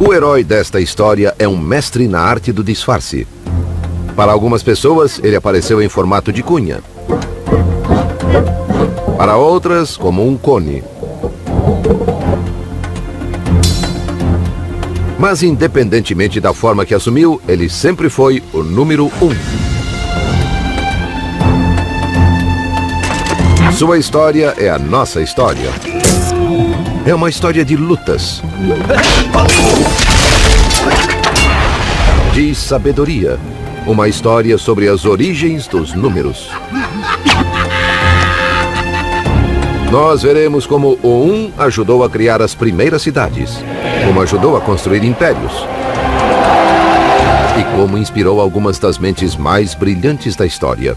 O herói desta história é um mestre na arte do disfarce. Para algumas pessoas, ele apareceu em formato de cunha. Para outras, como um cone. Mas, independentemente da forma que assumiu, ele sempre foi o número 1. Sua história é a nossa história. É uma história de lutas, de sabedoria. Uma história sobre as origens dos números. Nós veremos como o 1 ajudou a criar as primeiras cidades, como ajudou a construir impérios e como inspirou algumas das mentes mais brilhantes da história.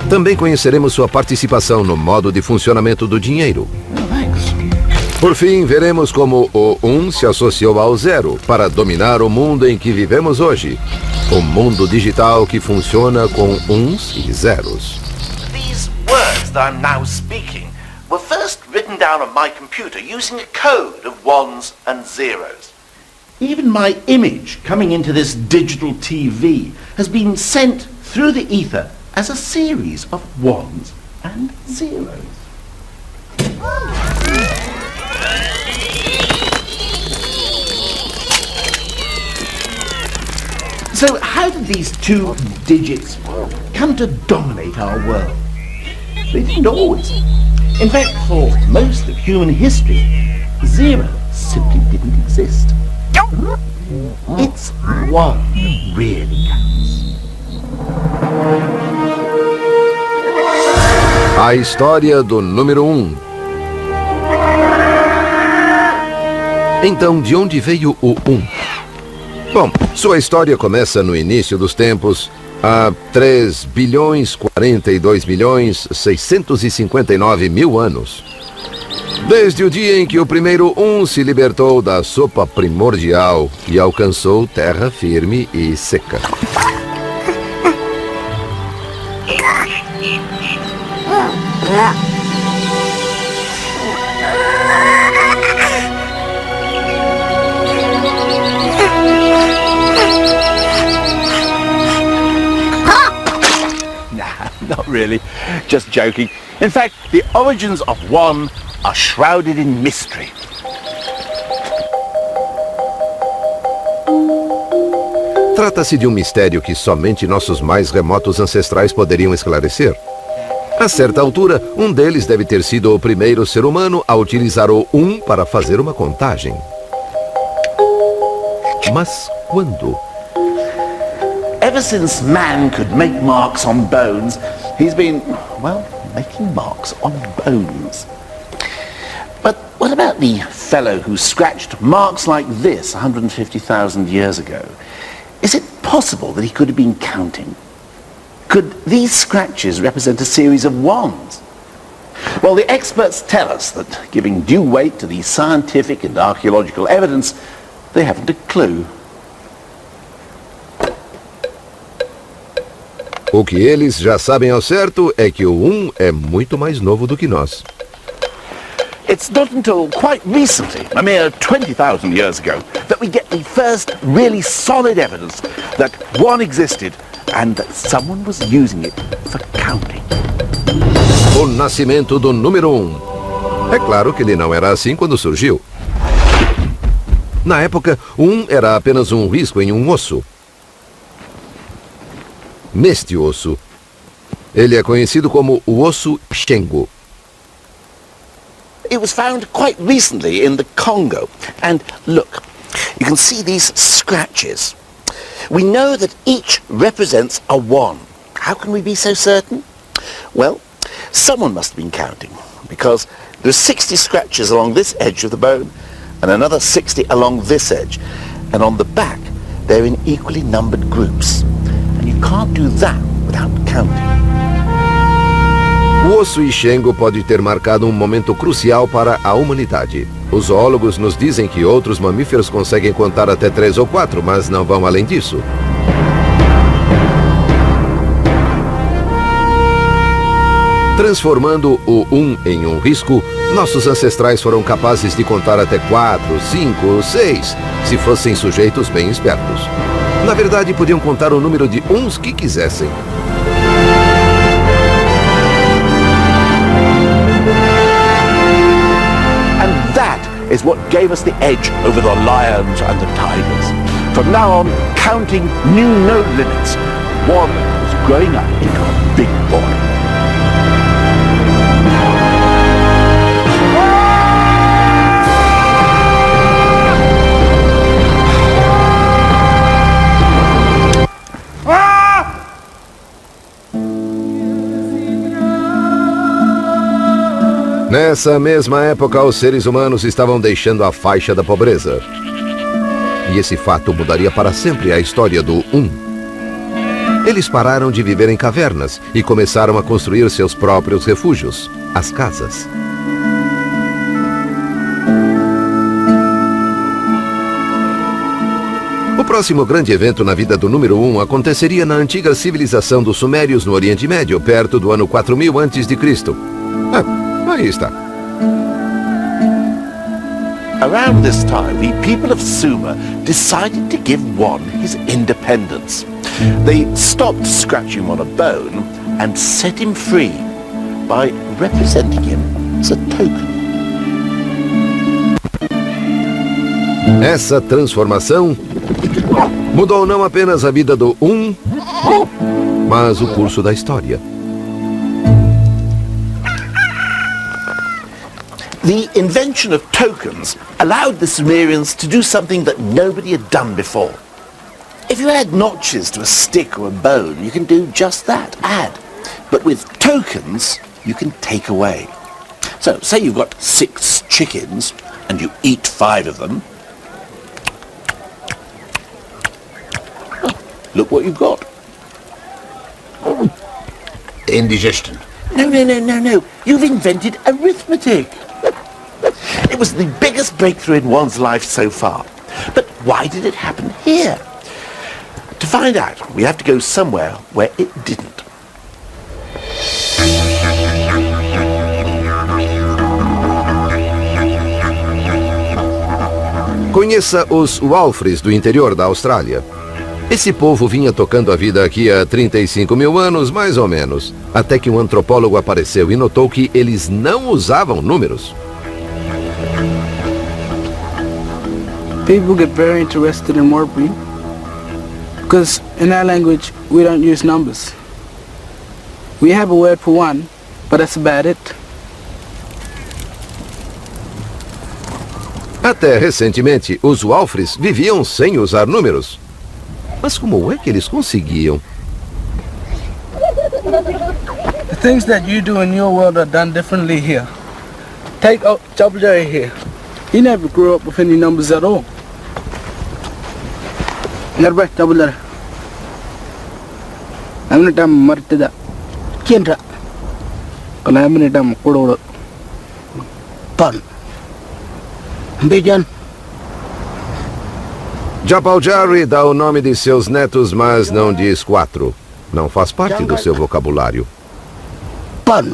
Também conheceremos sua participação no modo de funcionamento do dinheiro. Por fim, veremos como o 1 se associou ao 0 para dominar o mundo em que vivemos hoje. Um mundo digital que funciona com 1s e 0s. These words that I'm now speaking were first written down on my computer using a code of 1s and 0s. Even my image coming into this digital TV has been sent through the ether as a series of 1s and 0s. So how did these two digits come to dominate our world? They didn't always. In fact, for most of human history, 0 simply didn't exist. It's 1 that really counts. A história do número 1. Então, de onde veio o 1? Bom, sua história começa no início dos tempos, há 3.042.659.000 anos. Desde o dia em que o primeiro 1 se libertou da sopa primordial e alcançou terra firme e seca. Not really, just joking. In fact, the origins of 1 are shrouded in mystery. Trata-se de um mistério que somente nossos mais remotos ancestrais poderiam esclarecer. A certa altura, um deles deve ter sido o primeiro ser humano a utilizar o 1 para fazer uma contagem. Mas quando? Ever since man could make marks on bones, he's been, well, making marks on bones. But what about the fellow who scratched marks like this 150,000 years ago? Is it possible that he could have been counting? Could these scratches represent a series of 1s? Well, the experts tell us that, giving due weight to the scientific and archaeological evidence, they haven't a clue. O que eles já sabem ao certo é que o 1 é muito mais novo do que nós. It's not until quite recently, a mere 20,000 years ago, that we get the first really solid evidence that 1 existed and that someone was using it for counting. O nascimento do número 1. É claro que ele não era assim quando surgiu. Na época, o 1 era apenas um risco em um osso. Neste osso, ele é conhecido como o osso Shengo. It was found quite recently in the Congo. And look, you can see these scratches. We know that each represents a 1. How can we be so certain? Well, someone must have been counting, because there are 60 scratches along this edge of the bone and another 60 along this edge. And on the back, they're in equally numbered groups. And you can't do that without counting. O osso Shengo pode ter marcado um momento crucial para a humanidade. Os zoólogos nos dizem que outros mamíferos conseguem contar até 3 ou 4, mas não vão além disso. Transformando o 1 em um risco, nossos ancestrais foram capazes de contar até 4, 5 ou 6, se fossem sujeitos bem espertos. Na verdade, podiam contar o número de uns que quisessem. And that is what gave us the edge over the lions and the tigers. From now on, counting knew no limits. One was growing up into a big boy. Nessa mesma época, os seres humanos estavam deixando a faixa da pobreza. E esse fato mudaria para sempre a história do 1. Eles pararam de viver em cavernas e começaram a construir seus próprios refúgios, as casas. O próximo grande evento na vida do número 1 aconteceria na antiga civilização dos Sumérios no Oriente Médio, perto do ano 4000 a.C. Aí está. Around this time, the people of Sumer decided to give one his independence. They stopped scratching him on a bone and set him free by representing him as a token. Essa transformação mudou não apenas a vida do 1, mas o curso da história. The invention of tokens allowed the Sumerians to do something that nobody had done before. If you add notches to a stick or a bone, you can do just that, add. But with tokens, you can take away. So, say you've got 6 chickens and you eat 5 of them. Oh, look what you've got. Indigestion. No. You've invented arithmetic. It was the biggest breakthrough in one's life so far. But why did it happen here? To find out, we have to go somewhere where it didn't. Conheça os Walfres do interior da Austrália. Esse povo vinha tocando a vida aqui há 35 mil anos, mais ou menos, até que um antropólogo apareceu e notou que eles não usavam números. People get very interested in wordplay because in our language we don't use numbers. We have a word for one, but that's about it. Até recentemente, os Walfres viviam sem usar números. Mas como é que eles conseguiam? The things that you do in your world are done differently here. Take Jabberjay here. He never grew up with any numbers at all. Never Jabberjay. I'm not married. Kendra. I'm not Kudo. Pan. Bijan. Jabberjay dá o nome de seus netos, mas não diz 4. Não faz parte do seu vocabulário. Pan.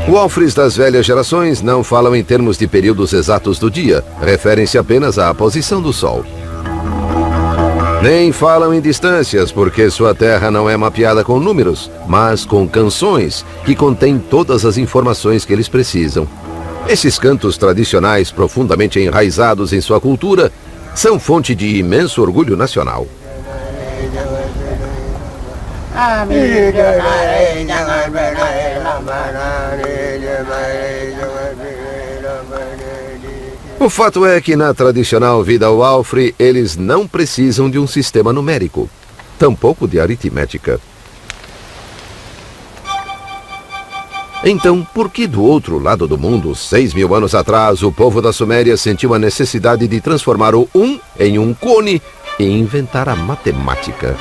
Walfres das velhas gerações não falam em termos de períodos exatos do dia, referem-se apenas à posição do sol. Nem falam em distâncias, porque sua terra não é mapeada com números, mas com canções que contêm todas as informações que eles precisam. Esses cantos tradicionais, profundamente enraizados em sua cultura, são fonte de imenso orgulho nacional. O fato é que na tradicional vida Walfre, eles não precisam de um sistema numérico, tampouco de aritmética. Então, por que do outro lado do mundo, 6.000 anos atrás, o povo da Suméria sentiu a necessidade de transformar o 1 em um cone e inventar a matemática?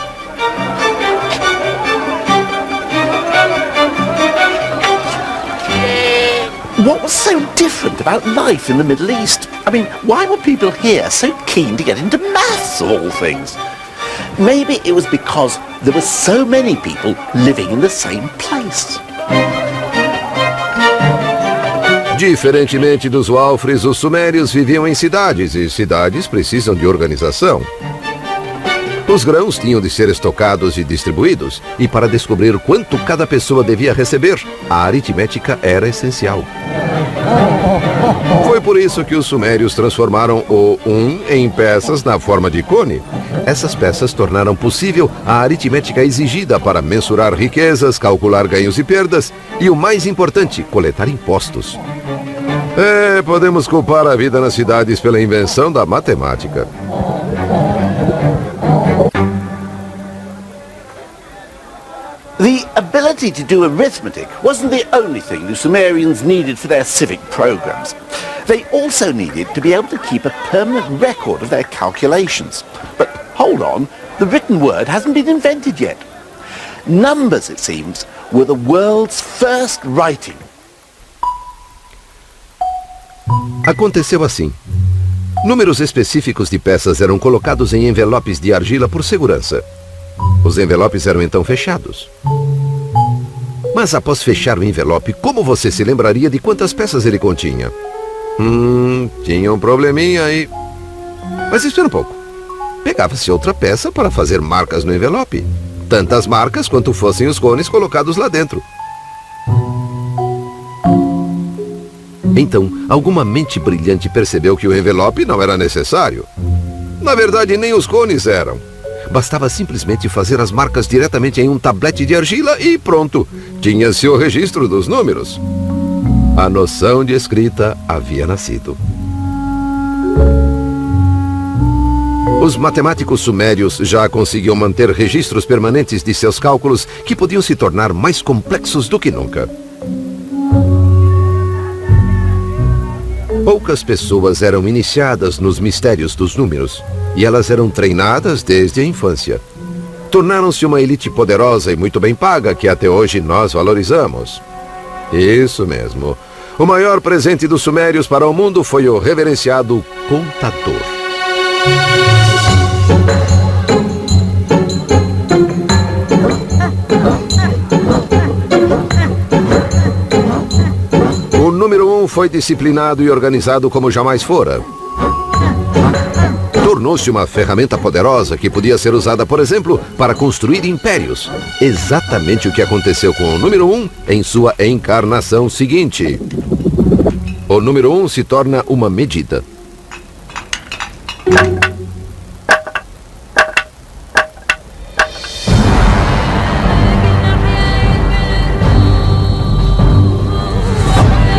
What was so different about life in the Middle East? I mean, why were people here so keen to get into maths, of all things? maybe it was because there were so many people living in the same place. Diferentemente dos Walfres, os sumérios viviam em cidades, e cidades precisam de organização. Os grãos tinham de ser estocados e distribuídos, e para descobrir quanto cada pessoa devia receber, a aritmética era essencial. Foi por isso que os sumérios transformaram o em peças na forma de cone. Essas peças tornaram possível a aritmética exigida para mensurar riquezas, calcular ganhos e perdas e, o mais importante, coletar impostos. Podemos culpar a vida nas cidades pela invenção da matemática. The ability to do arithmetic wasn't the only thing the Sumerians needed for their civic programs. They also needed to be able to keep a permanent record of their calculations. But hold on, the written word hasn't been invented yet. Numbers, it seems, were the world's first writing. Aconteceu assim. Números específicos de peças eram colocados em envelopes de argila por segurança. Os envelopes eram então fechados. Mas após fechar o envelope, como você se lembraria de quantas peças ele continha? Tinha um probleminha aí. Mas espera um pouco. Pegava-se outra peça para fazer marcas no envelope. Tantas marcas quanto fossem os cones colocados lá dentro. Então, alguma mente brilhante percebeu que o envelope não era necessário. Na verdade, nem os cones eram. Bastava simplesmente fazer as marcas diretamente em um tablete de argila e pronto. Tinha-se o registro dos números. A noção de escrita havia nascido. Os matemáticos sumérios já conseguiam manter registros permanentes de seus cálculos que podiam se tornar mais complexos do que nunca. Poucas pessoas eram iniciadas nos mistérios dos números, e elas eram treinadas desde a infância. Tornaram-se uma elite poderosa e muito bem paga que até hoje nós valorizamos. Isso mesmo. O maior presente dos sumérios para o mundo foi o reverenciado contador. O número 1 foi disciplinado e organizado como jamais fora. Tornou-se uma ferramenta poderosa que podia ser usada, por exemplo, para construir impérios. Exatamente o que aconteceu com o número 1 em sua encarnação seguinte. O número 1 se torna uma medida.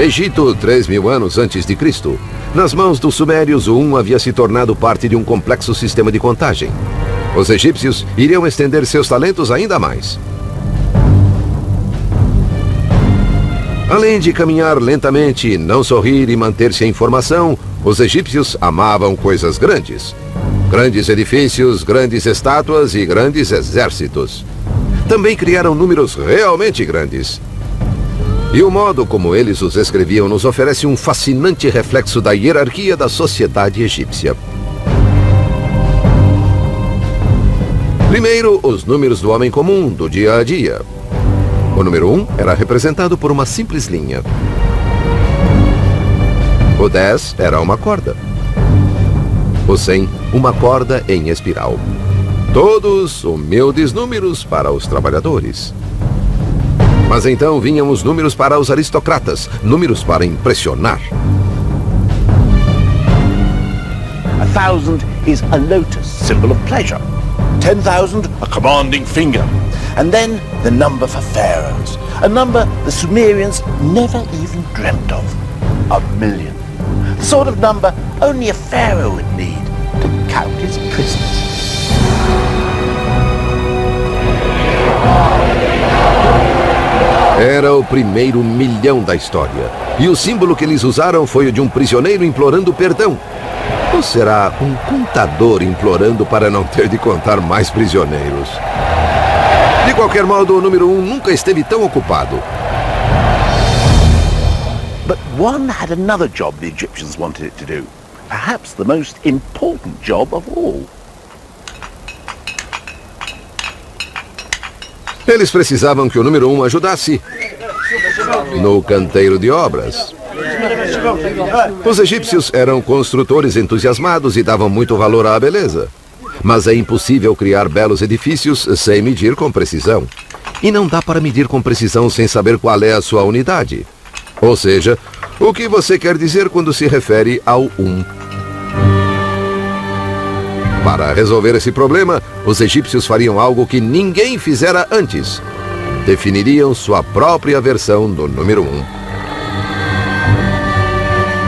Egito, 3.000 anos antes de Cristo. Nas mãos dos sumérios, o 1 havia se tornado parte de um complexo sistema de contagem. Os egípcios iriam estender seus talentos ainda mais. Além de caminhar lentamente, não sorrir e manter-se em formação, os egípcios amavam coisas grandes. Grandes edifícios, grandes estátuas e grandes exércitos. Também criaram números realmente grandes. E o modo como eles os escreviam nos oferece um fascinante reflexo da hierarquia da sociedade egípcia. Primeiro, os números do homem comum, do dia a dia. O número 1 era representado por uma simples linha. O 10 era uma corda. O 100, uma corda em espiral. Todos humildes números para os trabalhadores. Mas então vinham os números para os aristocratas, números para impressionar. 1,000 is a lotus, symbol of pleasure. 10,000, a commanding finger. And then the number for pharaohs, a number the Sumerians never even dreamt of. 1,000,000. The sort of number only a pharaoh would need to count his prisoners. Era o primeiro 1.000.000 da história. E o símbolo que eles usaram foi o de um prisioneiro implorando perdão. Ou será um contador implorando para não ter de contar mais prisioneiros? De qualquer modo, o número 1 nunca esteve tão ocupado. But one had another job the Egyptians wanted it to do. Perhaps the most important job of all. Eles precisavam que o número 1 ajudasse no canteiro de obras. Os egípcios eram construtores entusiasmados e davam muito valor à beleza. Mas é impossível criar belos edifícios sem medir com precisão. E não dá para medir com precisão sem saber qual é a sua unidade. Ou seja, o que você quer dizer quando se refere ao 1. Para resolver esse problema, os egípcios fariam algo que ninguém fizera antes. Definiriam sua própria versão do número 1.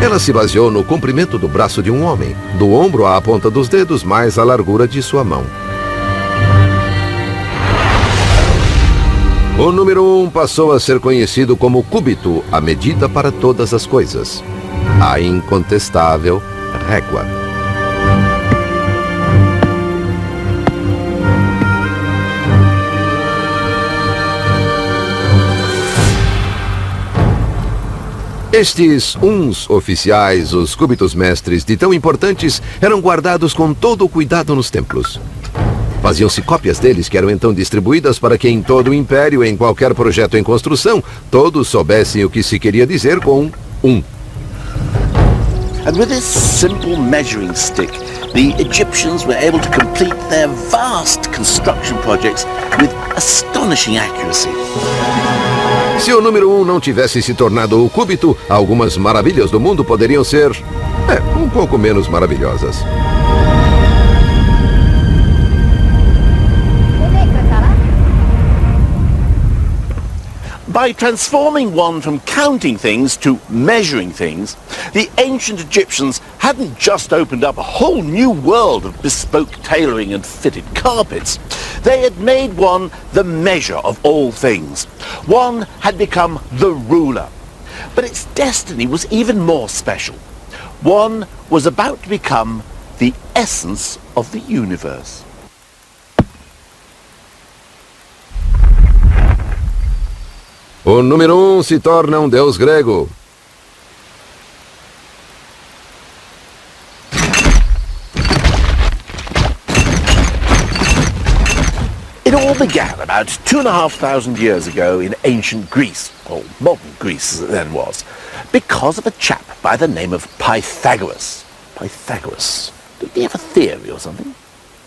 Ela se baseou no comprimento do braço de um homem, do ombro à ponta dos dedos mais a largura de sua mão. O número 1 passou a ser conhecido como cúbito, a medida para todas as coisas. A incontestável régua. Estes uns oficiais, os cúbitos mestres de tão importantes, eram guardados com todo o cuidado nos templos. Faziam-se cópias deles que eram então distribuídas para que em todo o império, em qualquer projeto em construção, todos soubessem o que se queria dizer com 1. And with this simple measuring stick, the Egyptians were able to complete their vast construction projects with astonishing accuracy. Se o número 1 não tivesse se tornado o cúbito, algumas maravilhas do mundo poderiam ser, um pouco menos maravilhosas. By transforming one from counting things to measuring things, the ancient Egyptians hadn't just opened up a whole new world of bespoke tailoring and fitted carpets. They had made one the measure of all things. One had become the ruler. But its destiny was even more special. One was about to become the essence of the universe. O número 1 se torna um deus grego. It all began about 2,500 years ago in ancient Greece, or modern Greece as it then was, because of a chap by the name of Pythagoras. Pythagoras. Did he have a theory or something?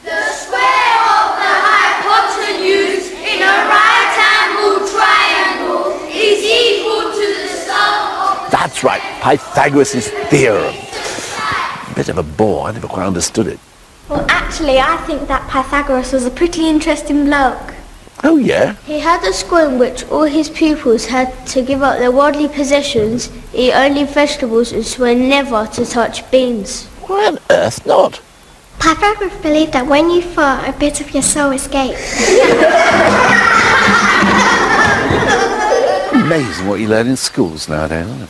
The square of the hypotenuse in a right-angled triangle is equal to the sum of... That's right, Pythagoras' theorem. Bit of a bore, I never quite understood it. Well, actually, I think that Pythagoras was a pretty interesting bloke. Oh, yeah? He had a school in which all his pupils had to give up their worldly possessions, eat only vegetables, and swear never to touch beans. Why on earth not? Pythagoras believed that when you fart, a bit of your soul escapes. Amazing what you learn in schools nowadays, isn't it?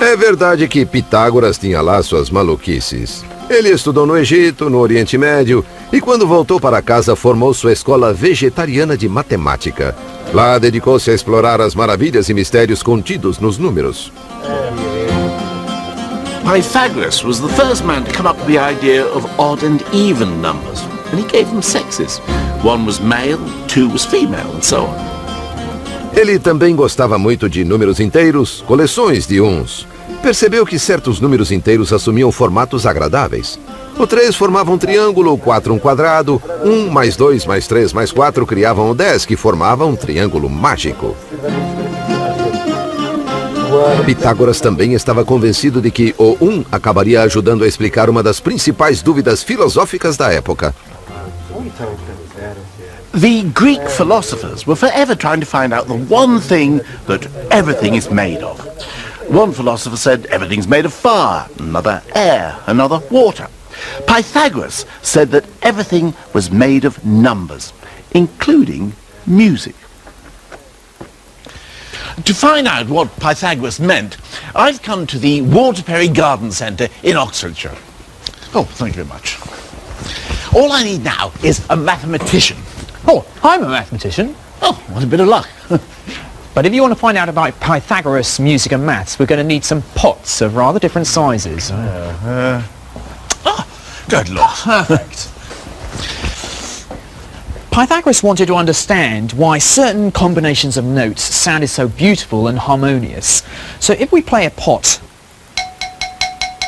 É verdade que Pitágoras tinha lá suas maluquices. Ele estudou no Egito, no Oriente Médio, e quando voltou para casa formou sua escola vegetariana de matemática. Lá dedicou-se a explorar as maravilhas e mistérios contidos nos números. Pythagoras was the first man to come up with the idea of odd and even numbers, and he gave them sexes. 1 was male, 2 was female, and so on. Ele também gostava muito de números inteiros, coleções de uns. Percebeu que certos números inteiros assumiam formatos agradáveis. O 3 formava um triângulo, o 4 um quadrado, 1 mais 2 mais 3 mais 4 criavam o 10, que formava um triângulo mágico. Pitágoras também estava convencido de que o 1 acabaria ajudando a explicar uma das principais dúvidas filosóficas da época. The Greek philosophers were forever trying to find out the one thing that everything is made of. One philosopher said everything's made of fire, another air, another water. Pythagoras said that everything was made of numbers, including music. To find out what Pythagoras meant, I've come to the Waterperry Garden Centre in Oxfordshire. Oh, thank you very much. All I need now is a mathematician. Oh, I'm a mathematician. Oh, what a bit of luck. But if you want to find out about Pythagoras, music and maths, we're going to need some pots of rather different sizes. Good luck. Perfect. Pythagoras wanted to understand why certain combinations of notes sounded so beautiful and harmonious. So if we play a pot,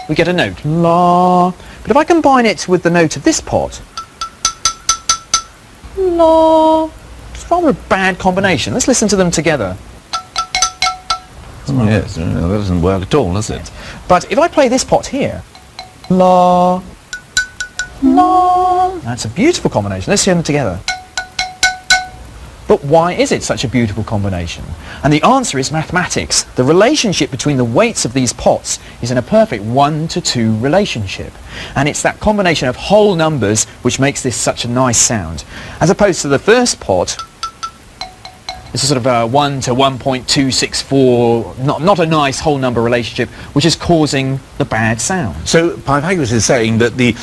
we get a note, la. But if I combine it with the note of this pot, la, it's rather a bad combination. Let's listen to them together. Oh, yes, that doesn't work at all, does it? But if I play this pot here, la, la, that's a beautiful combination. Let's hear them together. But why is it such a beautiful combination? And the answer is mathematics. The relationship between the weights of these pots is in a perfect 1-to-2 relationship. And it's that combination of whole numbers which makes this such a nice sound. As opposed to the first pot, this is sort of a 1 to 1.264, not a nice whole number relationship, which is causing the bad sound. So Pythagoras is saying that the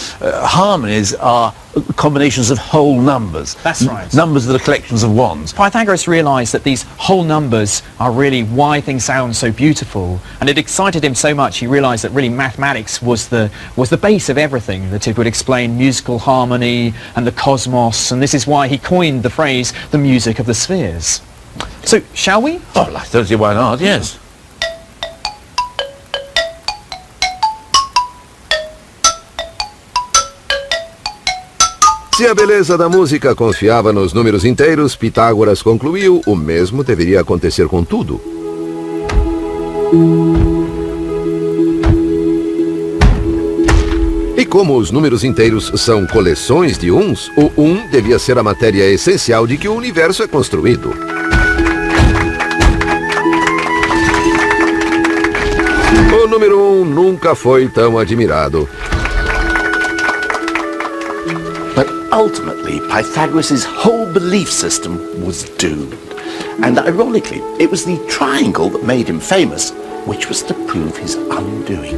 harmonies are combinations of whole numbers. That's right. Numbers that are collections of ones. Pythagoras realized that these whole numbers are really why things sound so beautiful, and it excited him so much he realized that really mathematics was the base of everything, that it would explain musical harmony and the cosmos, and this is why he coined the phrase the music of the spheres. So, shall we? Oh, I don't see why not, yes. Se a beleza da música confiava nos números inteiros, Pitágoras concluiu, o mesmo deveria acontecer com tudo. E como os números inteiros são coleções de uns, o 1 devia ser a matéria essencial de que o universo é construído. O número 1 nunca foi tão admirado. But ultimately, Pythagoras' whole belief system was doomed. And ironically, it was the triangle that made him famous, which was to prove his undoing.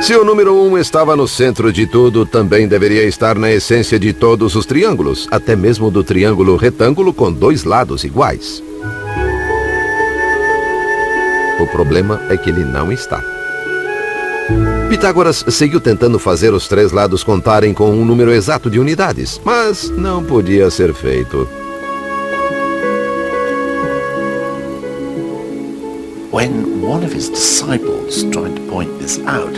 Se o número 1 estava no centro de tudo, também deveria estar na essência de todos os triângulos, até mesmo do triângulo retângulo com dois lados iguais. O problema é que ele não está. Pitágoras seguiu tentando fazer os três lados contarem com um número exato de unidades, mas não podia ser feito. When one of his disciples tried to point this out,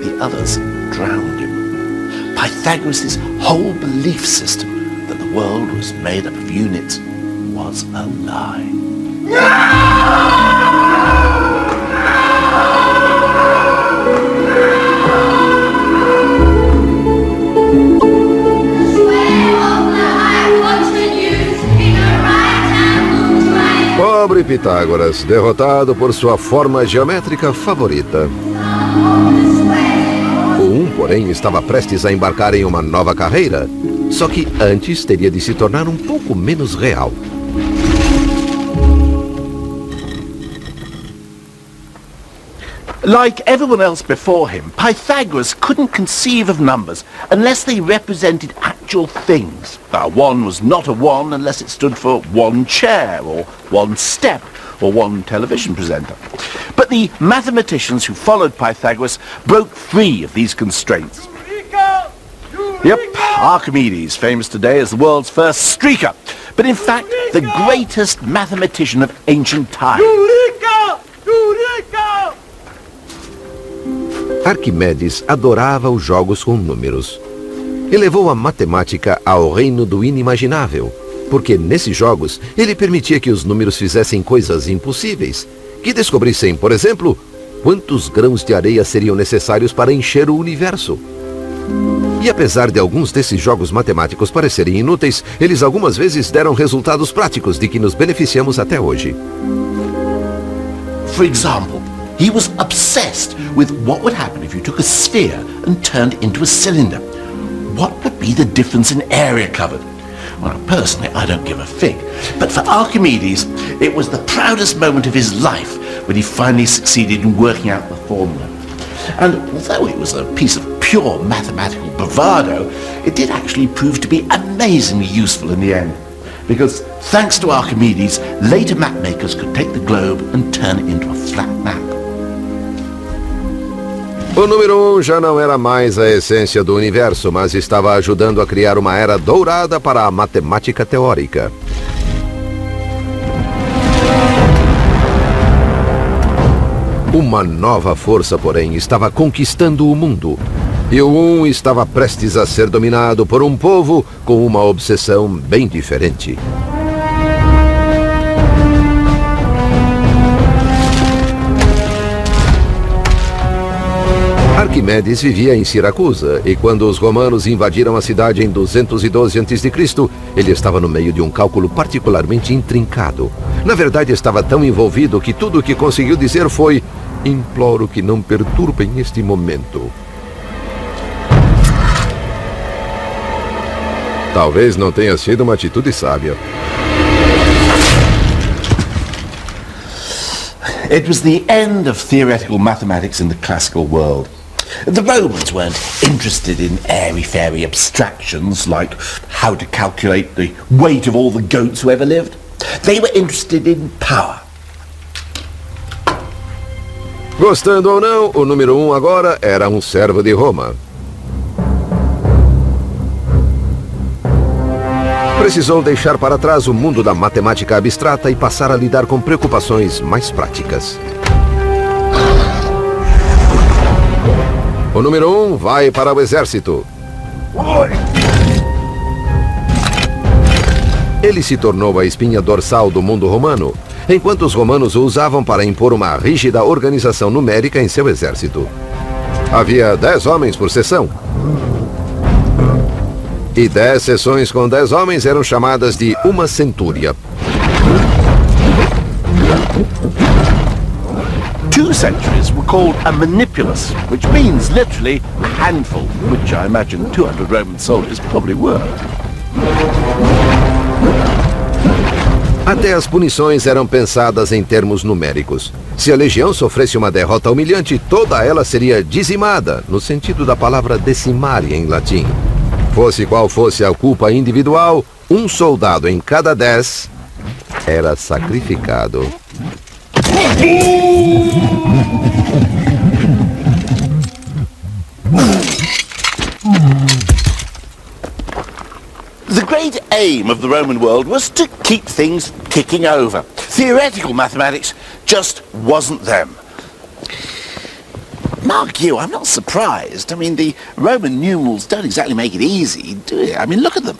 the others drowned him. Pythagoras' whole belief system that the world was made up of units was a lie. Pobre Pitágoras, derrotado por sua forma geométrica favorita. O 1, porém, estava prestes a embarcar em uma nova carreira, só que antes teria de se tornar um pouco menos real. Like everyone else before him, Pythagoras couldn't conceive of numbers unless they represented actual things. Now, 1 was not a 1 unless it stood for one chair, or one step, or one television presenter. But the mathematicians who followed Pythagoras broke free of these constraints. Yep, Archimedes, famous today as the world's first streaker, but in fact the greatest mathematician of ancient times. Arquimedes adorava os jogos com números. E levou a matemática ao reino do inimaginável, porque nesses jogos ele permitia que os números fizessem coisas impossíveis, que descobrissem, por exemplo, quantos grãos de areia seriam necessários para encher o universo. E apesar de alguns desses jogos matemáticos parecerem inúteis, eles algumas vezes deram resultados práticos de que nos beneficiamos até hoje. For example, he was obsessed with what would happen if you took a sphere and turned it into a cylinder. What would be the difference in area covered? Well, personally, I don't give a fig. But for Archimedes, it was the proudest moment of his life when he finally succeeded in working out the formula. And although it was a piece of pure mathematical bravado, it did actually prove to be amazingly useful in the end. Because thanks to Archimedes, later mapmakers could take the globe and turn it into a flat map. O número 1 já não era mais a essência do universo, mas estava ajudando a criar uma era dourada para a matemática teórica. Uma nova força, porém, estava conquistando o mundo. E o 1 estava prestes a ser dominado por um povo com uma obsessão bem diferente. Arquimedes vivia em Siracusa, e quando os romanos invadiram a cidade em 212 a.C., ele estava no meio de um cálculo particularmente intrincado. Na verdade, estava tão envolvido que tudo o que conseguiu dizer foi: "Imploro que não perturbem este momento." Talvez não tenha sido uma atitude sábia. It was the end of theoretical mathematics in the classical world. The Romans weren't interested in airy-fairy abstractions like how to calculate the weight of all the goats who ever lived. They were interested in power. Gostando ou não, o número 1 agora era um servo de Roma. Precisou deixar para trás o mundo da matemática abstrata e passar a lidar com preocupações mais práticas. O número 1 vai para o exército. Ele se tornou a espinha dorsal do mundo romano, enquanto os romanos o usavam para impor uma rígida organização numérica em seu exército. Havia 10 homens por seção. E 10 seções com 10 homens eram chamadas de uma centúria. 2 centuries were called a manipulus, which means literally a handful, which I imagine 200 Roman soldiers probably were. Até as punições eram pensadas em termos numéricos. Se a legião sofresse uma derrota humilhante, toda ela seria dizimada, no sentido da palavra decimare em latim. Fosse qual fosse a culpa individual, um soldado em cada 10 era sacrificado. The great aim of the Roman world was to keep things ticking over. Theoretical mathematics just wasn't them. Mark you, I'm not surprised. I mean, the Roman numerals don't exactly make it easy, do they? I mean, look at them.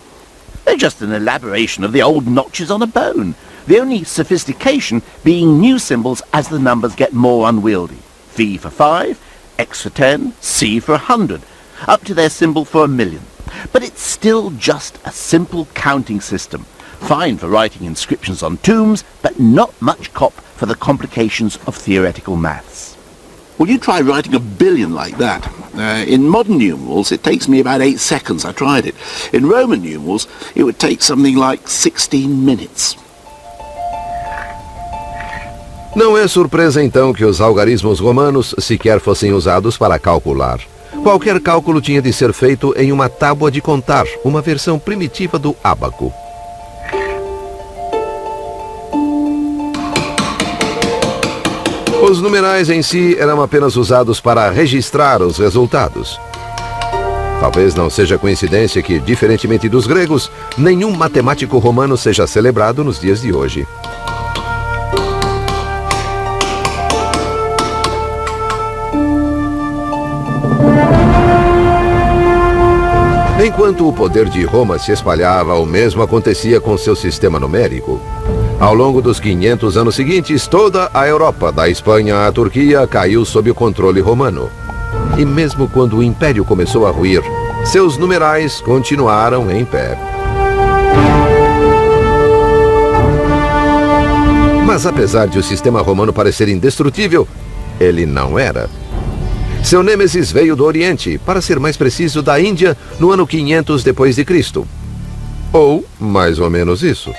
They're just an elaboration of the old notches on a bone. The only sophistication being new symbols as the numbers get more unwieldy. V for 5, X for 10, C for 100, up to their symbol for 1,000,000. But it's still just a simple counting system. Fine for writing inscriptions on tombs, but not much cop for the complications of theoretical maths. Well, you try writing 1,000,000,000 like that. In modern numerals, it takes me about 8 seconds. I tried it. In Roman numerals, it would take something like 16 minutes. Não é surpresa, então, que os algarismos romanos sequer fossem usados para calcular. Qualquer cálculo tinha de ser feito em uma tábua de contar, uma versão primitiva do ábaco. Os numerais em si eram apenas usados para registrar os resultados. Talvez não seja coincidência que, diferentemente dos gregos, nenhum matemático romano seja celebrado nos dias de hoje. Enquanto o poder de Roma se espalhava, o mesmo acontecia com seu sistema numérico. Ao longo dos 500 anos seguintes, toda a Europa, da Espanha à Turquia, caiu sob o controle romano. E mesmo quando o império começou a ruir, seus numerais continuaram em pé. Mas apesar de o sistema romano parecer indestrutível, ele não era. Seu nêmesis veio do Oriente, para ser mais preciso, da Índia, no ano 500 depois de Cristo. Ou mais ou menos isso.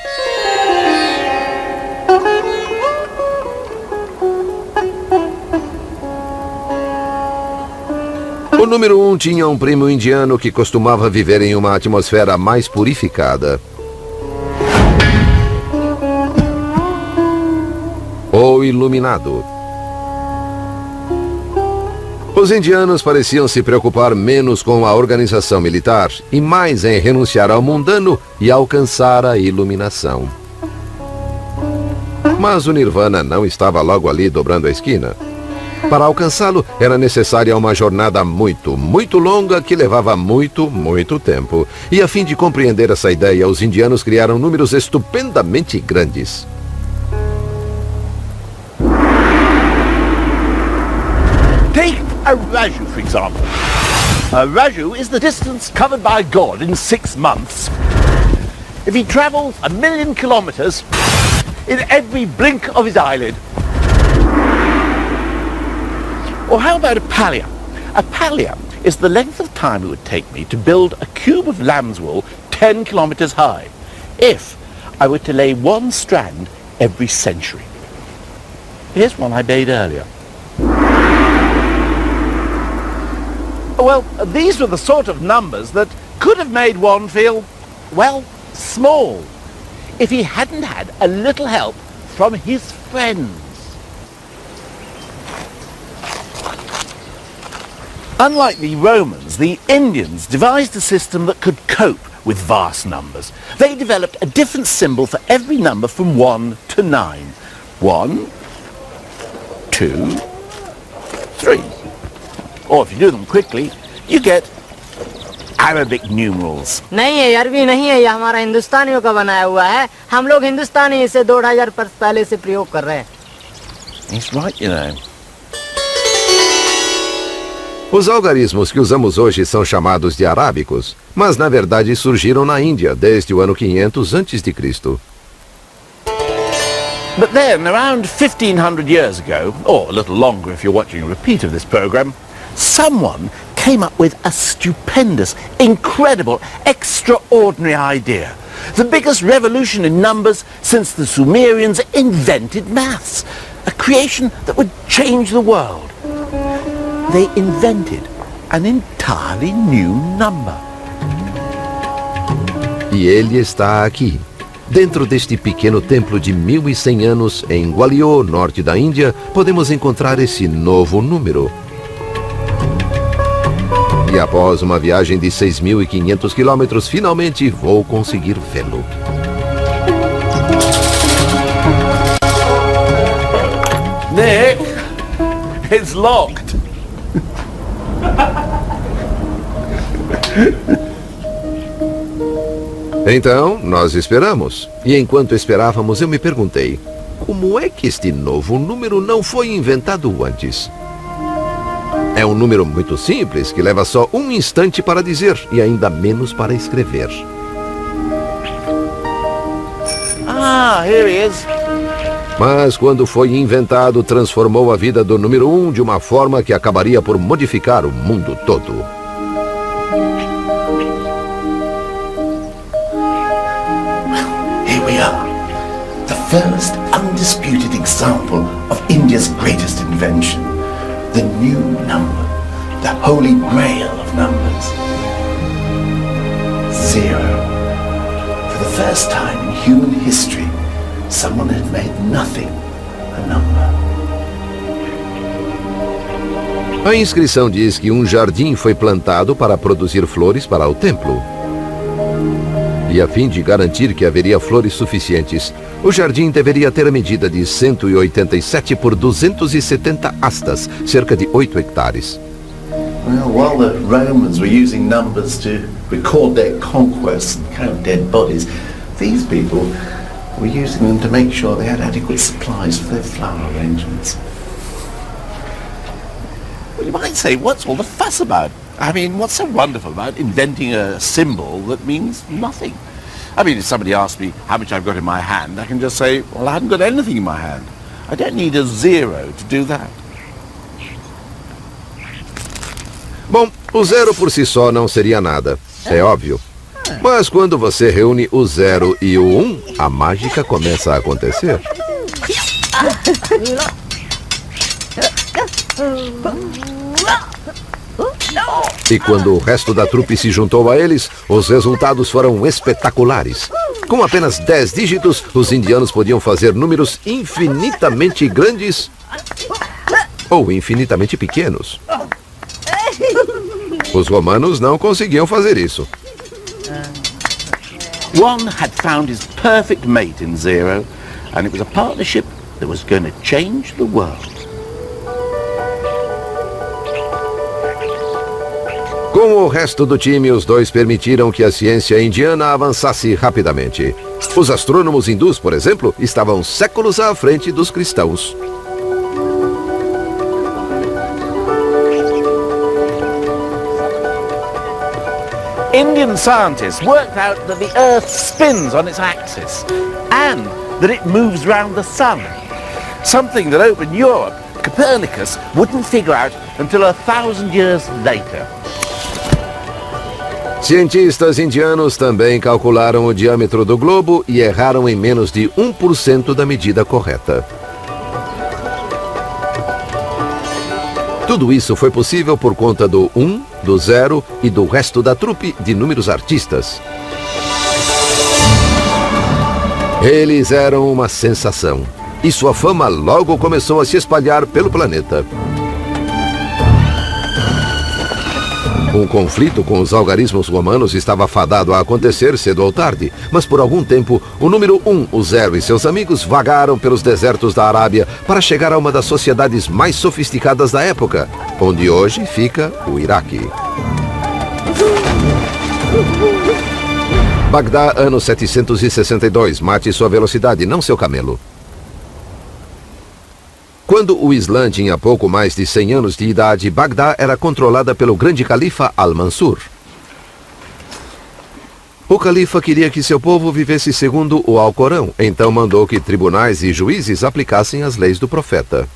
O número 1 tinha um primo indiano que costumava viver em uma atmosfera mais purificada. O iluminado. Os indianos pareciam se preocupar menos com a organização militar e mais em renunciar ao mundano e alcançar a iluminação. Mas o Nirvana não estava logo ali dobrando a esquina. Para alcançá-lo, era necessária uma jornada muito, muito longa que levava muito, muito tempo. E a fim de compreender essa ideia, os indianos criaram números estupendamente grandes. Take a Raju, for example. A Raju is the distance covered by God in 6 months. If he travels 1,000,000 kilometers in every blink of his eyelid. Or how about a pallium? A pallium is the length of time it would take me to build a cube of lamb's wool 10 kilometers high, if I were to lay one strand every century. Here's one I made earlier. Well, these were the sort of numbers that could have made one feel, well, small, if he hadn't had a little help from his friends. Unlike the Romans, the Indians devised a system that could cope with vast numbers. They developed a different symbol for every number from 1 to 9. 1, 2, 3. Or if you do them quickly, you get Arabic numerals. नहीं है, अरबी नहीं है, ये हमारा हिंदुस्तानियों का बनाया हुआ है. हम लोग हिंदुस्तानी इसे 2000 वर्ष पहले से प्रयोग कर रहे हैं. He's right, you know. Os algarismos que usamos hoje são chamados de arábicos, mas na verdade surgiram na Índia desde o ano 500 a.C. But then, around 1500 years ago, or a little longer if you're watching a repeat of this program, someone came up with a stupendous, incredible, extraordinary idea. The biggest revolution in numbers since the Sumerians invented maths. A creation that would change the world. They invented an entirely new number. E ele está aqui, dentro deste pequeno templo de 1100 anos em Gwalior, norte da Índia, podemos encontrar esse novo número. E após uma viagem de 6.500 quilômetros, finalmente vou conseguir vê-lo. Nick, it's locked. Então, nós esperamos. E enquanto esperávamos, eu me perguntei, como é que este novo número não foi inventado antes? É um número muito simples, que leva só um instante para dizer e ainda menos para escrever. Ah, here he is. Mas quando foi inventado, transformou a vida do número 1 de uma forma que acabaria por modificar o mundo todo. Here we are. The first undisputed example of India's greatest invention. The new number. The holy grail of numbers. 0. For the first time in human history, someone had made nothing a number. A inscrição diz que um jardim foi plantado para produzir flores para o templo. E a fim de garantir que haveria flores suficientes, o jardim deveria ter a medida de 187 por 270 astas, cerca de 8 hectares. Well, while the Romans were using numbers to record their conquests and count dead bodies, these people were using them to make sure they had adequate supplies for their flower arrangements. Well, you might say, what's all the fuss about? I mean, what's so wonderful about inventing a symbol that means nothing? I mean, if somebody asks me how much I've got in my hand, I can just say, well, I haven't got anything in my hand. I don't need a 0 to do that. Bom, o 0 por si só não seria nada, é óbvio. Mas quando você reúne o 0 e o 1, a mágica começa a acontecer. E quando o resto da trupe se juntou a eles, os resultados foram espetaculares. Com apenas 10 dígitos, os indianos podiam fazer números infinitamente grandes ou infinitamente pequenos. Os romanos não conseguiam fazer isso. One had found his perfect mate in Zero, and it was a partnership that was going to change the world. Com o resto do time, os dois permitiram que a ciência indiana avançasse rapidamente. Os astrônomos hindus, por exemplo, estavam séculos à frente dos cristãos. Indian scientists worked out that the Earth spins on its axis and that it moves round the sun. Something that over in Europe, Copernicus wouldn't figure out until 1,000 years later. Cientistas indianos também calcularam o diâmetro do globo e erraram em menos de 1% da medida correta. Tudo isso foi possível por conta do 1, do 0 e do resto da trupe de inúmeros artistas. Eles eram uma sensação, e sua fama logo começou a se espalhar pelo planeta. Um conflito com os algarismos romanos estava fadado a acontecer cedo ou tarde, mas por algum tempo, o número 1, o 0 e seus amigos vagaram pelos desertos da Arábia para chegar a uma das sociedades mais sofisticadas da época, onde hoje fica o Iraque. Bagdá, ano 762. Mate sua velocidade, não seu camelo. Quando o Islã tinha pouco mais de 100 anos de idade, Bagdá era controlada pelo grande califa Al-Mansur. O califa queria que seu povo vivesse segundo o Alcorão, então mandou que tribunais e juízes aplicassem as leis do profeta.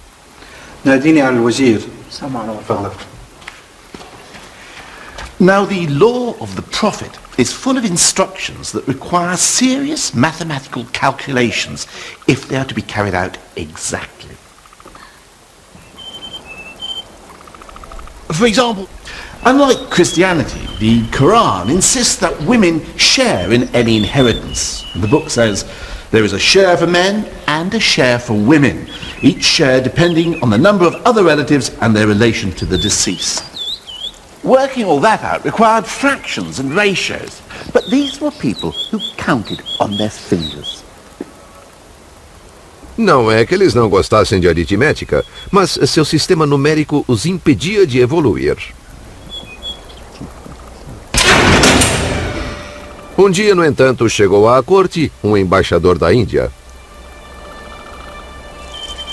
Now, the law of the Prophet is full of instructions that require serious mathematical calculations if they are to be carried out exactly. For example, unlike Christianity, the Quran insists that women share in any inheritance. The book says there is a share for men and a share for women, each share depending on the number of other relatives and their relation to the deceased. Working all that out required fractions and ratios, but these were people who counted on their fingers. Não é que eles não gostassem de aritmética, mas seu sistema numérico os impedia de evoluir. Um dia, no entanto, chegou à corte um embaixador da Índia.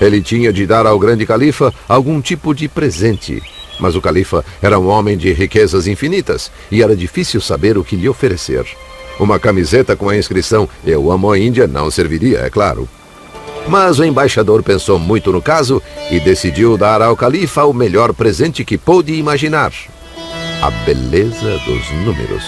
Ele tinha de dar ao grande califa algum tipo de presente, mas o califa era um homem de riquezas infinitas e era difícil saber o que lhe oferecer. Uma camiseta com a inscrição "Eu amo a Índia" não serviria, é claro. Mas o embaixador pensou muito no caso e decidiu dar ao califa o melhor presente que pôde imaginar: a beleza dos números.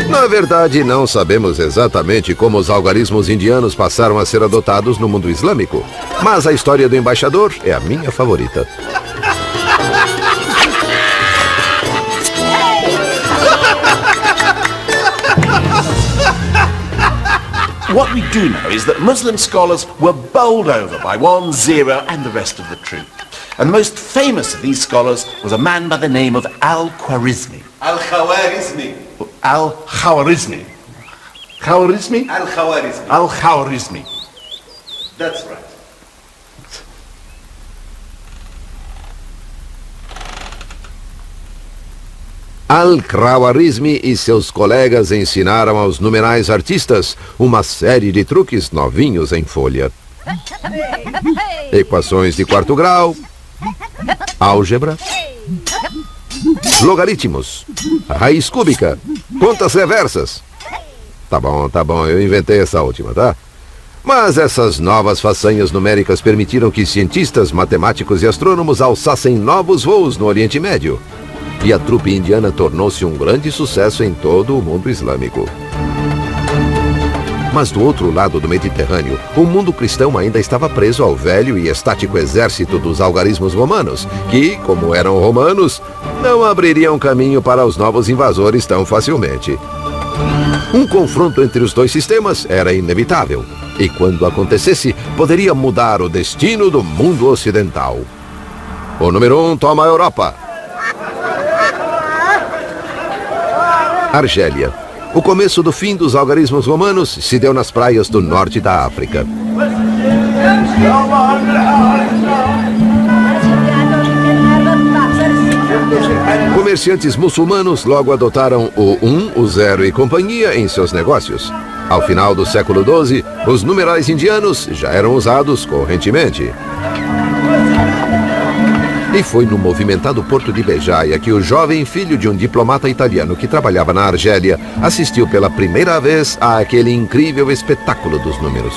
Na verdade, não sabemos exatamente como os algarismos indianos passaram a ser adotados no mundo islâmico, mas a história do embaixador é a minha favorita. What we do know is that Muslim scholars were bowled over by 1, 0 and the rest of the troop. And the most famous of these scholars was a man by the name of Al-Khwarizmi. Al-Khwarizmi. Al-Khwarizmi. Khwarizmi? Al-Khwarizmi. Al-Khwarizmi. That's right. Al-Khwarizmi e seus colegas ensinaram aos numerais artistas uma série de truques novinhos em folha. Equações de quarto grau, álgebra, logaritmos, raiz cúbica, contas reversas. Tá bom, eu inventei essa última, tá? Mas essas novas façanhas numéricas permitiram que cientistas, matemáticos e astrônomos alçassem novos voos no Oriente Médio. E a trupe indiana tornou-se um grande sucesso em todo o mundo islâmico. Mas do outro lado do Mediterrâneo, o mundo cristão ainda estava preso ao velho e estático exército dos algarismos romanos, que, como eram romanos, não abririam caminho para os novos invasores tão facilmente. Um confronto entre os dois sistemas era inevitável, e quando acontecesse, poderia mudar o destino do mundo ocidental. O número 1 toma a Europa. Argélia. O começo do fim dos algarismos romanos se deu nas praias do norte da África. Comerciantes muçulmanos logo adotaram o 1, o 0 e companhia em seus negócios. Ao final do século XII, os numerais indianos já eram usados correntemente. E foi no movimentado porto de Bejaia que o jovem filho de um diplomata italiano que trabalhava na Argélia assistiu pela primeira vez àquele incrível espetáculo dos números.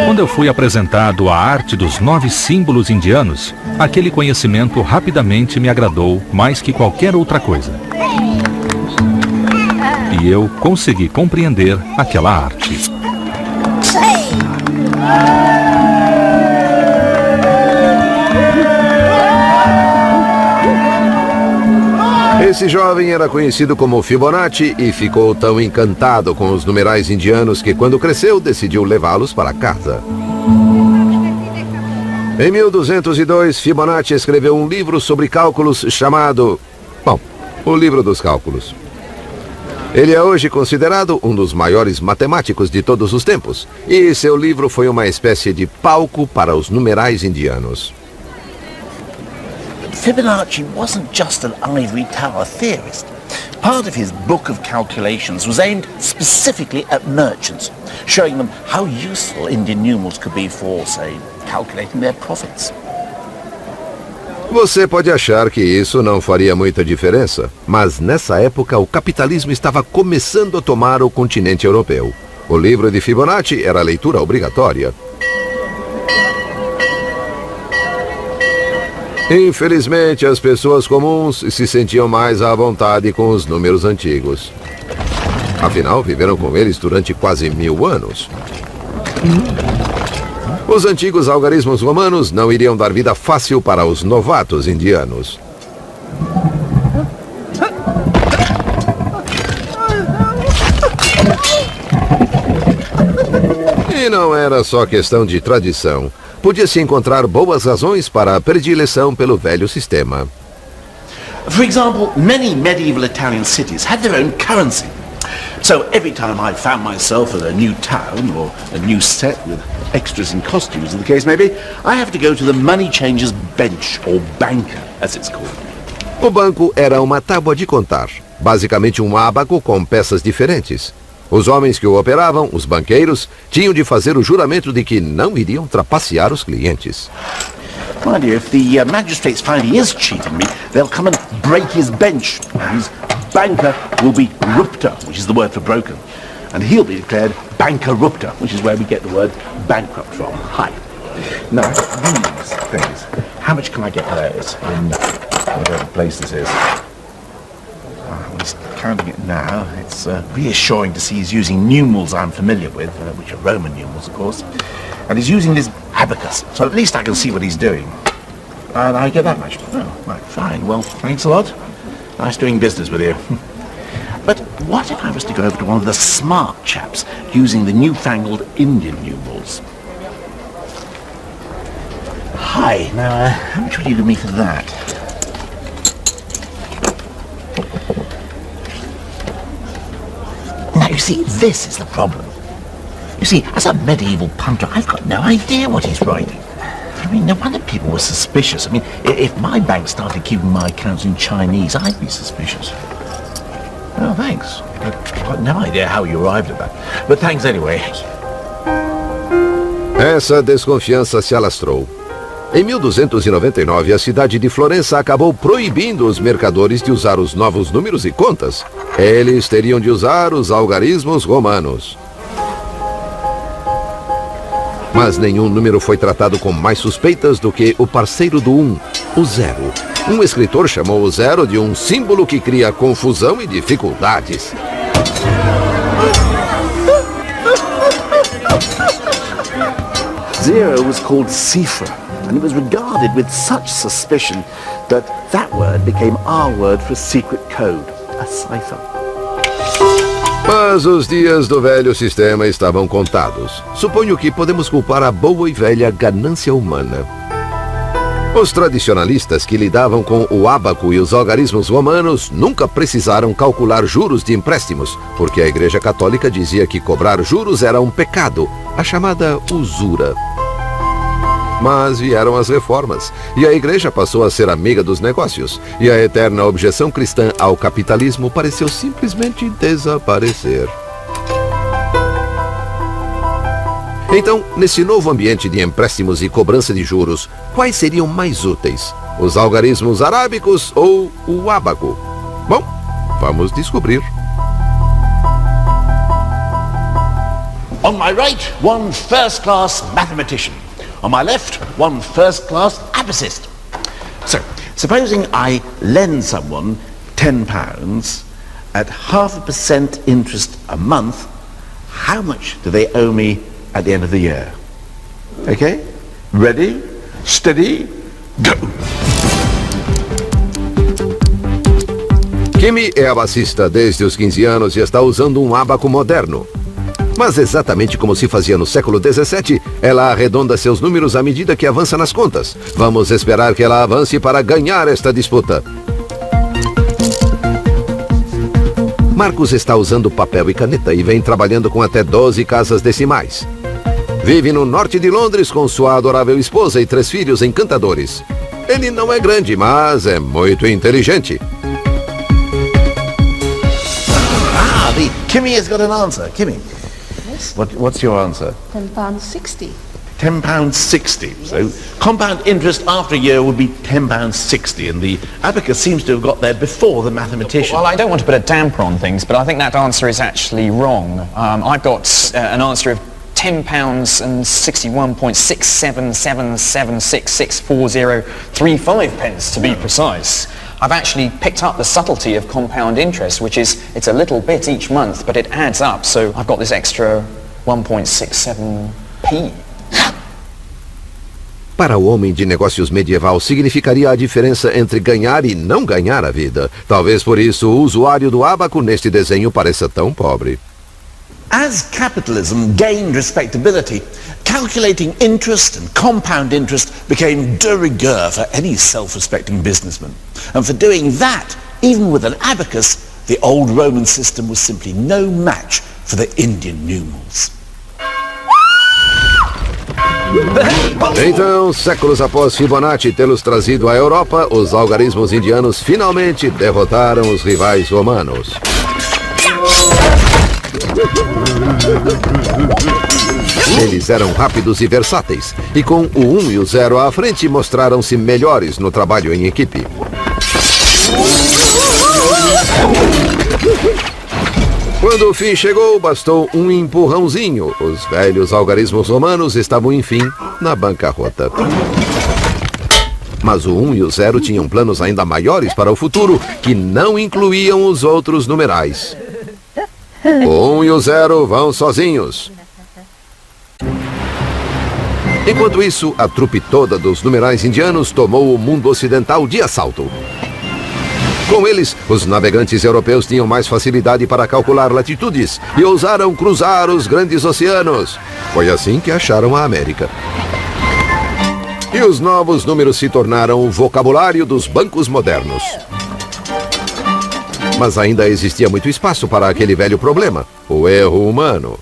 Quando eu fui apresentado à arte dos 9 símbolos indianos, aquele conhecimento rapidamente me agradou mais que qualquer outra coisa. E eu consegui compreender aquela arte. Esse jovem era conhecido como Fibonacci e ficou tão encantado com os numerais indianos que, quando cresceu, decidiu levá-los para casa. Em 1202, Fibonacci escreveu um livro sobre cálculos chamado... o Livro dos Cálculos. Ele é hoje considerado um dos maiores matemáticos de todos os tempos, e seu livro foi uma espécie de palco para os numerais indianos. Fibonacci wasn't just an ivory tower theorist. Part of his book of calculations was aimed specifically at merchants, showing them how useful Indian numerals could be for, say, calculating their profits. Você pode achar que isso não faria muita diferença, mas nessa época o capitalismo estava começando a tomar o continente europeu. O livro de Fibonacci era leitura obrigatória. Infelizmente, as pessoas comuns se sentiam mais à vontade com os números antigos. Afinal, viveram com eles durante quase 1000 anos. Os antigos algarismos romanos não iriam dar vida fácil para os novatos indianos. E não era só questão de tradição. Podia-se encontrar boas razões para a predileção pelo velho sistema. For example, many medieval Italian cities had their own currency. So every time I found myself at a new town or a new set with extras and costumes, as the case may be, I have to go to the money changer's bench, or banker, as it's called. O banco era uma tábua de contar, basicamente um ábaco com peças diferentes. Os homens que o operavam, os banqueiros, tinham de fazer o juramento de que não iriam trapacear os clientes. Mind you, if the magistrates find he is cheating me, they'll come and break his bench. His banker will be rupta, which is the word for broken. And he'll be declared bankerupta, which is where we get the word bankrupt from. Hi. Now, these things, how much can I get for those in whatever place this is? He's counting it now. It's reassuring to see he's using numerals I'm familiar with, which are Roman numerals, of course. And he's using this abacus, so at least I can see what he's doing. And I get that much. Oh, right, fine. Well, thanks a lot. Nice doing business with you. But what if I was to go over to one of the smart chaps using the newfangled Indian numerals? Hi. Now, how much would you give me for that? Now, you see, this is the problem. You see, as a medieval punter, I've got no idea what he's writing. I mean, no wonder people were suspicious. I mean, if my bank started keeping my accounts in Chinese, I'd be suspicious. Oh, thanks. I've got no idea how you arrived at that. But thanks anyway. Essa desconfiança se alastrou. Em 1299, a cidade de Florença acabou proibindo os mercadores de usar os novos números e contas. Eles teriam de usar os algarismos romanos. Mas nenhum número foi tratado com mais suspeitas do que o parceiro do 1, o 0. Um escritor chamou o 0 de um símbolo que cria confusão e dificuldades. Zero was called cipher, and it was regarded with such suspicion that word became our word for secret code, a cipher. Mas os dias do velho sistema estavam contados. Suponho que podemos culpar a boa e velha ganância humana. Os tradicionalistas que lidavam com o ábaco e os algarismos romanos nunca precisaram calcular juros de empréstimos, porque a Igreja Católica dizia que cobrar juros era um pecado, a chamada usura. Mas vieram as reformas, e a Igreja passou a ser amiga dos negócios, e a eterna objeção cristã ao capitalismo pareceu simplesmente desaparecer. Então, nesse novo ambiente de empréstimos e cobrança de juros, quais seriam mais úteis? Os algarismos arábicos ou o ábaco? Bom, vamos descobrir. On my right, one first-class mathematician. On my left, one first-class abacist. So, supposing I lend someone £10 at 0.5% interest a month, how much do they owe me at the end of the year? Okay? Ready? Steady? Go! Kimi é abacista desde os 15 anos e está usando um ábaco moderno. Mas exatamente como se fazia no século XVII, ela arredonda seus números à medida que avança nas contas. Vamos esperar que ela avance para ganhar esta disputa. Marcos está usando papel e caneta e vem trabalhando com até 12 casas decimais. Vive no norte de Londres com sua adorável esposa e 3 filhos encantadores. Ele não é grande, mas é muito inteligente. The Kimmy has got an answer. Kimmy, what's your answer? £10.60. £10.60. So compound interest after a year would be £10.60, and the abacus seems to have got there before the mathematician. Well, I don't want to put a damper on things, but I think that answer is actually wrong. I've got an answer of £10.61.6777664035 to be precise. I've actually picked up the subtlety of compound interest, which is it's a little bit each month, but it adds up, so I've got this extra 1.67p. Para o homem de negócios medieval, significaria a diferença entre ganhar e não ganhar a vida. Talvez por isso o usuário do ábaco neste desenho pareça tão pobre. As capitalism gained respectability, calculating interest and compound interest became de rigueur for any self-respecting businessman. And for doing that, even with an abacus, the old Roman system was simply no match for the Indian numerals. Então, séculos após Fibonacci tê-los trazido à Europa, os algarismos indianos finalmente derrotaram os rivais romanos. Eles eram rápidos e versáteis, e com o 1 e o 0 à frente mostraram-se melhores no trabalho em equipe. Quando o fim chegou, bastou um empurrãozinho. Os velhos algarismos romanos estavam, enfim, na bancarrota. Mas o 1 e o 0 tinham planos ainda maiores para o futuro, que não incluíam os outros numerais. O 1 e o 0 vão sozinhos. Enquanto isso, a trupe toda dos numerais indianos tomou o mundo ocidental de assalto. Com eles, os navegantes europeus tinham mais facilidade para calcular latitudes e ousaram cruzar os grandes oceanos. Foi assim que acharam a América. E os novos números se tornaram o vocabulário dos bancos modernos. Mas ainda existia muito espaço para aquele velho problema, o erro humano.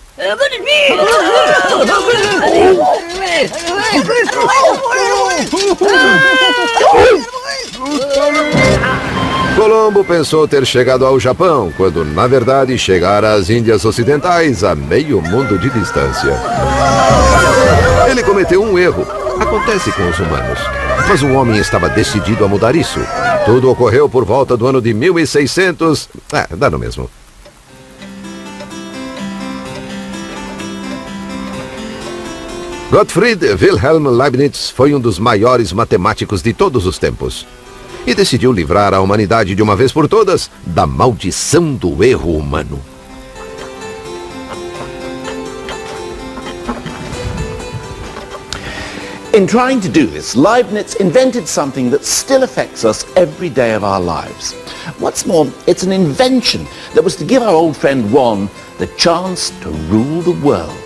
Colombo pensou ter chegado ao Japão, quando na verdade chegara às Índias Ocidentais a meio mundo de distância. Ele cometeu um erro. Acontece com os humanos. Mas um homem estava decidido a mudar isso. Tudo ocorreu por volta do ano de 1600... dá no mesmo. Gottfried Wilhelm Leibniz foi um dos maiores matemáticos de todos os tempos e decidiu livrar a humanidade de uma vez por todas da maldição do erro humano. In trying to do this, Leibniz invented something that still affects us every day of our lives. What's more, it's an invention that was to give our old friend Juan the chance to rule the world.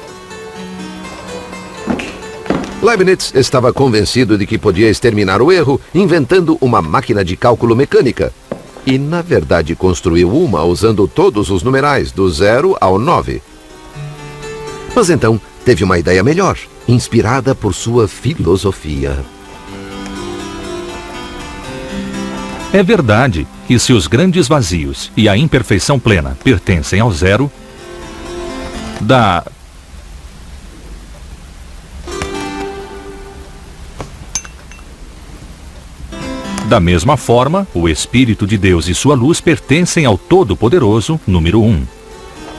Leibniz estava convencido de que podia exterminar o erro inventando uma máquina de cálculo mecânica. E, na verdade, construiu uma usando todos os numerais, do 0 ao 9. Mas então, teve uma ideia melhor, inspirada por sua filosofia. É verdade que se os grandes vazios e a imperfeição plena pertencem ao zero, Da mesma forma, o Espírito de Deus e sua luz pertencem ao Todo-Poderoso, número 1.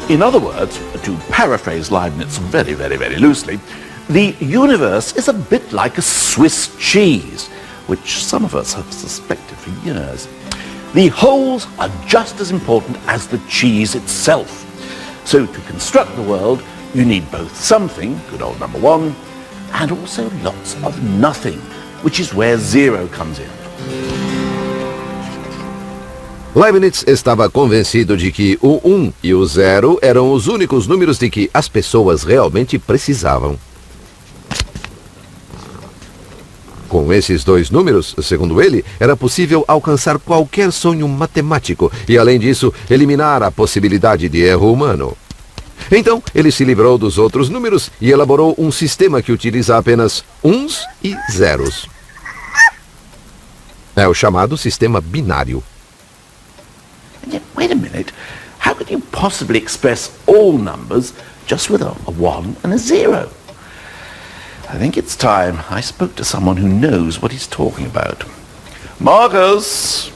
In other words, to paraphrase Leibniz very, very, very loosely, the universe is a bit like a Swiss cheese, which some of us have suspected for years. The holes are just as important as the cheese itself. So to construct the world, you need both something, good old number 1, and also lots of nothing, which is where 0 comes in. Leibniz estava convencido de que o 1 e o 0 eram os únicos números de que as pessoas realmente precisavam. Com esses dois números, segundo ele, era possível alcançar qualquer sonho matemático e, além disso, eliminar a possibilidade de erro humano. Então, ele se livrou dos outros números e elaborou um sistema que utiliza apenas uns e zeros. É o chamado sistema binário. Wait a minute, how could you possibly express all numbers just with a 1 and a 0? I think it's time I spoke to someone who knows what he's talking about. Marcus!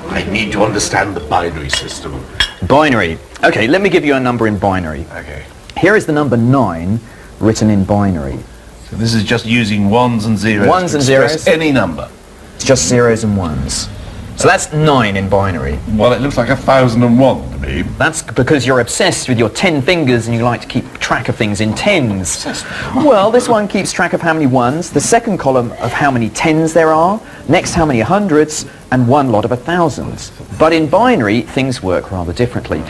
I need to understand the binary system. Binary. Okay, let me give you a number in binary. Okay. Here is the number 9 written in binary. So this is just using ones and zeros. Ones and zeros. Any number. It's just zeros and ones. So that's 9 in binary. Well, it looks like 1001 to me. That's because you're obsessed with your 10 fingers and you like to keep track of things in tens. Well, this one keeps track of how many ones, the second column of how many tens there are, next how many hundreds, and one lot of 1000s. But in binary, things work rather differently.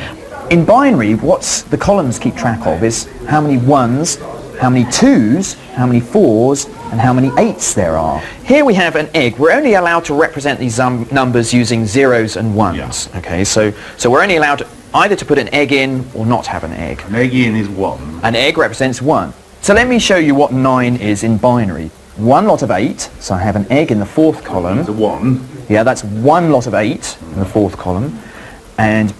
In binary, what the columns keep track of is how many ones, how many twos, how many fours, and how many 8s there are. Here we have an egg. We're only allowed to represent these numbers using zeros and ones. Yeah. Okay, so we're only allowed either to put an egg in or not have an egg. An egg in is 1. An egg represents 1. So let me show you what 9 is in binary. One lot of 8, so I have an egg in the fourth column. It's a 1. Yeah, that's one lot of 8 in the fourth column. And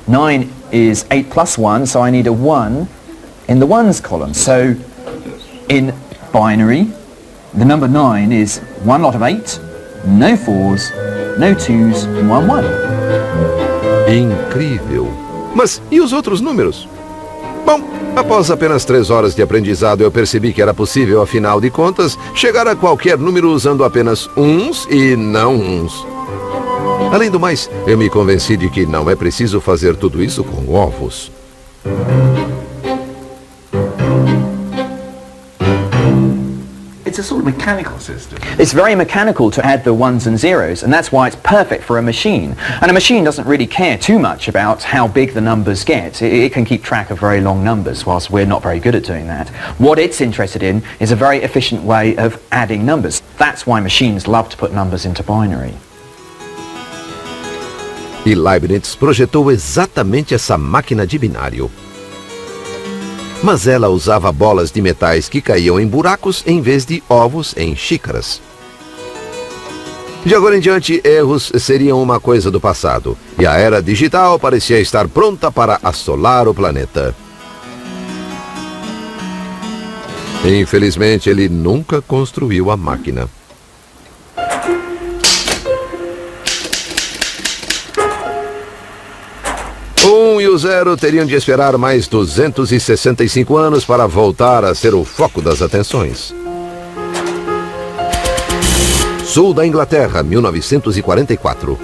9 is 8 plus 1, so I need a 1 in the ones column. So in binary, the number 9 is one lot of 8, no 4s, no 2s, and one 1. Incrível! Mas e os outros números? Bom, após apenas 3 horas de aprendizado, eu percebi que era possível, afinal de contas, chegar a qualquer número usando apenas uns e não uns. Além do mais, eu me convenci de que não é preciso fazer tudo isso com ovos. It's a sort of mechanical system. It's very mechanical to add the ones and zeros, and that's why it's perfect for a machine. And a machine doesn't really care too much about how big the numbers get. It can keep track of very long numbers, whilst we're not very good at doing that. What it's interested in is a very efficient way of adding numbers. That's why machines love to put numbers into binary. E Leibniz projetou exatamente essa máquina de binário. Mas ela usava bolas de metais que caíam em buracos em vez de ovos em xícaras. De agora em diante, erros seriam uma coisa do passado, e a era digital parecia estar pronta para assolar o planeta. Infelizmente, ele nunca construiu a máquina. O 1 e o 0 teriam de esperar mais 265 anos para voltar a ser o foco das atenções. Sul da Inglaterra, 1944.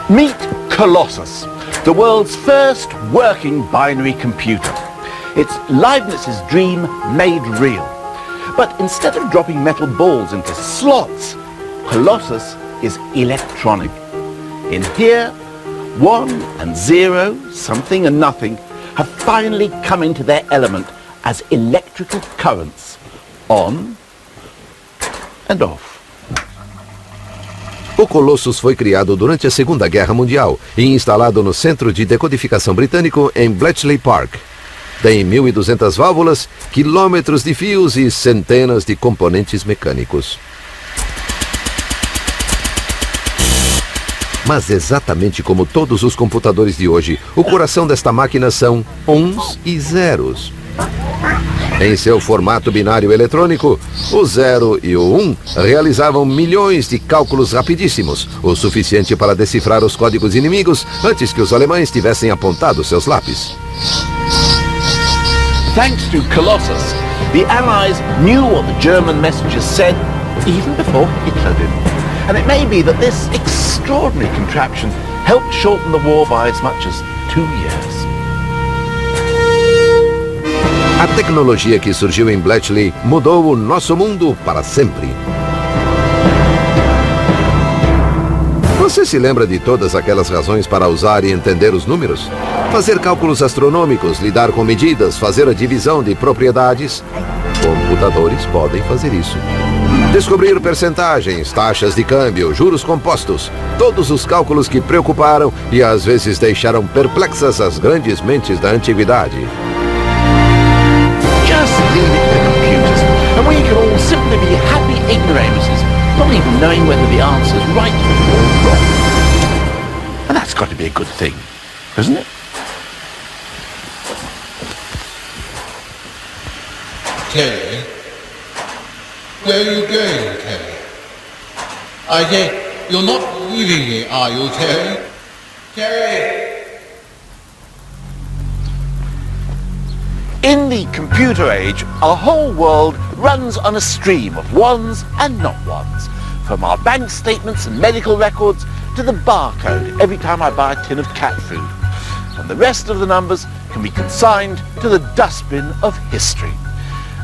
Meet Colossus, the world's first working binary computer. It's Leibniz's dream made real. But instead of dropping metal balls into slots, Colossus is electronic. In here, 1 and 0, something and nothing, have finally come into their element as electrical currents, on and off. O Colossus foi criado durante a Segunda Guerra Mundial e instalado no Centro de Decodificação Britânico em Bletchley Park. Tem 1.200 válvulas, quilômetros de fios e centenas de componentes mecânicos. Mas exatamente como todos os computadores de hoje, o coração desta máquina são uns e zeros. Em seu formato binário eletrônico, o 0 e o 1 realizavam milhões de cálculos rapidíssimos, o suficiente para decifrar os códigos inimigos antes que os alemães tivessem apontado seus lápis. Thanks to Colossus, the Allies knew what the German messengers said even before Hitler did. And it may be that this extraordinary contraption helped shorten the war by as much as 2 years. A tecnologia que surgiu em Bletchley mudou o nosso mundo para sempre. Você se lembra de todas aquelas razões para usar e entender os números? Fazer cálculos astronômicos, lidar com medidas, fazer a divisão de propriedades? Computadores podem fazer isso. Descobrir percentagens, taxas de câmbio, juros compostos, todos os cálculos que preocuparam e às vezes deixaram perplexas as grandes mentes da antiguidade. Just leave it to the computers, and we can all simply be happy ignoramuses, not even knowing whether the answer's right or wrong. And that's got to be a good thing, isn't it? Terry? Where are you going, Terry? I say, you're not leaving me, are you, Terry? Terry! In the computer age, our whole world runs on a stream of ones and not ones. From our bank statements and medical records to the barcode every time I buy a tin of cat food. And the rest of the numbers can be consigned to the dustbin of history.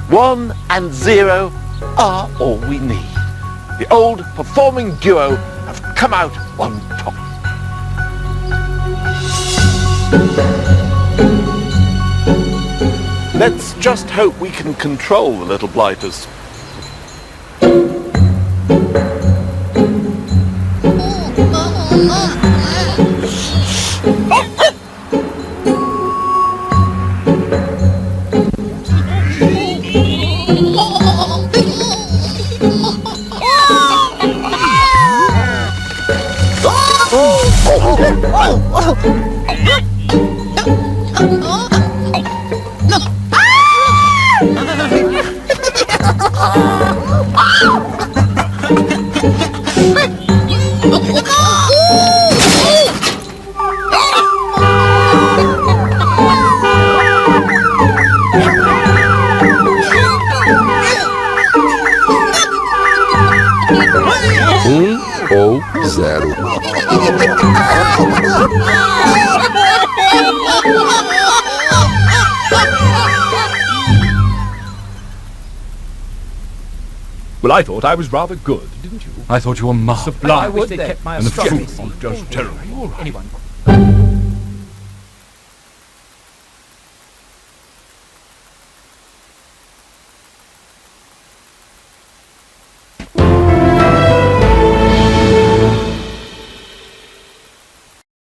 1 and 0 are all we need. The old performing duo have come out on top. Let's just hope we can control the little blighters. Ou 0. Well, I thought I was rather good, didn't you? I thought you were marvelous. Sublime. I wish they kept my astronomy just terrible. Anyone.